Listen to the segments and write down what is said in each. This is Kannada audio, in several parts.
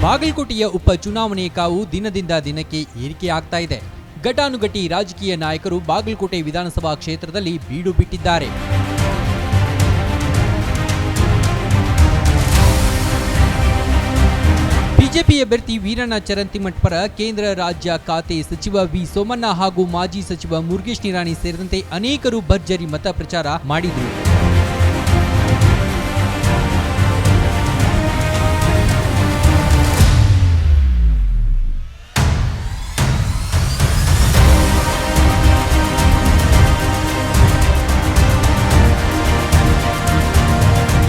ಬಾಗಲಕೋಟೆಯ ಉಪಚುನಾವಣೆ ಕಾವು ದಿನದಿಂದ ದಿನಕ್ಕೆ ಏರಿಕೆಯಾಗ್ತಾ ಇದೆ. ಘಟಾನುಘಟಿ ರಾಜಕೀಯ ನಾಯಕರು ಬಾಗಲಕೋಟೆ ವಿಧಾನಸಭಾ ಕ್ಷೇತ್ರದಲ್ಲಿ ಬೀಡು ಬಿಟ್ಟಿದ್ದಾರೆ. ಬಿಜೆಪಿ ಅಭ್ಯರ್ಥಿ ವೀರಣ್ಣ ಚರಂತಿಮಠ್ ಪರ ಕೇಂದ್ರ ರಾಜ್ಯ ಖಾತೆ ಸಚಿವ ವಿ ಸೋಮಣ್ಣ ಹಾಗೂ ಮಾಜಿ ಸಚಿವ ಮುರುಗೇಶ್ ನಿರಾಣಿ ಸೇರಿದಂತೆ ಅನೇಕರು ಭರ್ಜರಿ ಮತ ಪ್ರಚಾರ ಮಾಡಿದರು.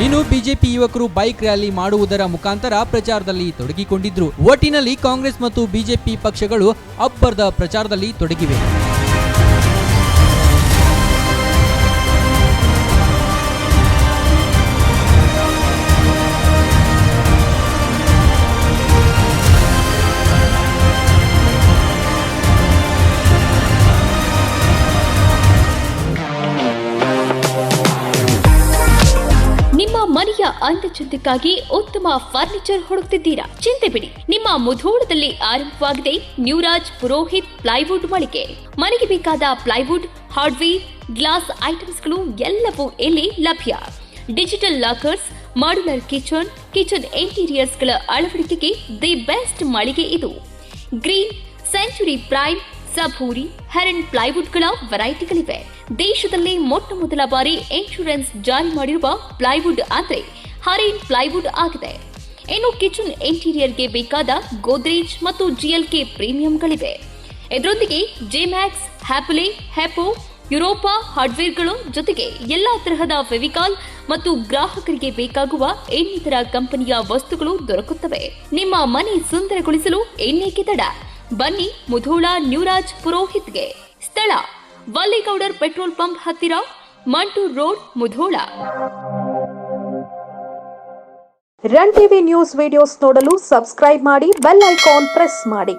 ಇನ್ನು ಬಿಜೆಪಿ ಯುವಕರು ಬೈಕ್ ರ್ಯಾಲಿ ಮಾಡುವುದರ ಮುಖಾಂತರ ಪ್ರಚಾರದಲ್ಲಿ ತೊಡಗಿಕೊಂಡಿದ್ರು. ಒಟ್ಟಿನಲ್ಲಿ ಕಾಂಗ್ರೆಸ್ ಮತ್ತು ಬಿಜೆಪಿ ಪಕ್ಷಗಳು ಅಬ್ಬರದ ಪ್ರಚಾರದಲ್ಲಿ ತೊಡಗಿವೆ. ಮನೆಯ ಅಂದಚಂದಕ್ಕಾಗಿ ಉತ್ತಮ ಫರ್ನಿಚರ್ ಹುಡುಕ್ತಿದ್ದೀರಾ? ಚಿಂತೆ ಬಿಡಿ, ನಿಮ್ಮ ಮುಧೋಳದಲ್ಲಿ ಆರಂಭವಾಗಿದೆ ನ್ಯೂರಾಜ್ ಪುರೋಹಿತ್ ಪ್ಲೈವುಡ್ ಮಳಿಗೆ. ಮನೆಗೆ ಬೇಕಾದ ಪ್ಲೈವುಡ್, ಹಾರ್ಡ್ವೇರ್, ಗ್ಲಾಸ್ ಐಟಮ್ಸ್ಗಳು ಎಲ್ಲವೂ ಇಲ್ಲಿ ಲಭ್ಯ. ಡಿಜಿಟಲ್ ಲಾಕರ್ಸ್, ಮಾಡ್ಯುಲರ್ ಕಿಚನ್ ಇಂಟೀರಿಯರ್ಸ್ಗಳ ಅಳವಡಿಕೆಗೆ ದಿ ಬೆಸ್ಟ್ ಮಳಿಗೆ ಇದು. ಗ್ರೀನ್, ಸೆಂಚುರಿ ಪ್ರೈಮ್, ಸಭೂರಿ, ಹೆರನ್ ಪ್ಲೈವುಡ್ಗಳ ವೆರೈಟಿಗಳಿವೆ. ದೇಶದಲ್ಲಿ ಮೊಟ್ಟ ಮೊದಲ ಬಾರಿ ಇನ್ಶೂರೆನ್ಸ್ ಜಾರಿ ಮಾಡಿರುವ ಪ್ಲೈವುಡ್ ಅಂದ್ರೆ ಹರೇನ್ ಪ್ಲೈವುಡ್ ಆಗಿದೆ. ಇನ್ನು ಕಿಚನ್ ಇಂಟೀರಿಯರ್ಗೆ ಬೇಕಾದ ಗೋದ್ರೇಜ್ ಮತ್ತು ಜಿಎಲ್ಕೆ ಪ್ರೀಮಿಯಂಗಳಿವೆ. ಇದರೊಂದಿಗೆ ಜೆಮ್ಯಾಕ್ಸ್, ಹ್ಯಾಪಲೆ, ಹೆಪೋ, ಯುರೋಪಾ ಹಾರ್ಡ್ವೇರ್ಗಳು ಜೊತೆಗೆ ಎಲ್ಲಾ ತರಹದ ಫೆವಿಕಾಲ್ ಮತ್ತು ಗ್ರಾಹಕರಿಗೆ ಬೇಕಾಗುವ ಇನ್ನಿತರ ಕಂಪನಿಯ ವಸ್ತುಗಳು ದೊರಕುತ್ತವೆ. ನಿಮ್ಮ ಮನೆ ಸುಂದರಗೊಳಿಸಲು ಇನ್ನೇಕೆ ತಡ? ಬನ್ನಿ ಮುಧೋಳ ನ್ಯೂರಾಜ್ ಪುರೋಹಿತ್ಗೆ. ಸ್ಥಳ ವಲ್ಲಿಗೌಡರ್ ಪೆಟ್ರೋಲ್ ಪಂಪ್ ಹತ್ತಿರ, Mantur road, Mudhol. Run TV news videos ನೋಡಲು ಸಬ್ಸ್ಕ್ರೈಬ್ ಮಾಡಿ, ಬೆಲ್ ಐಕಾನ್ ಪ್ರೆಸ್ ಮಾಡಿ.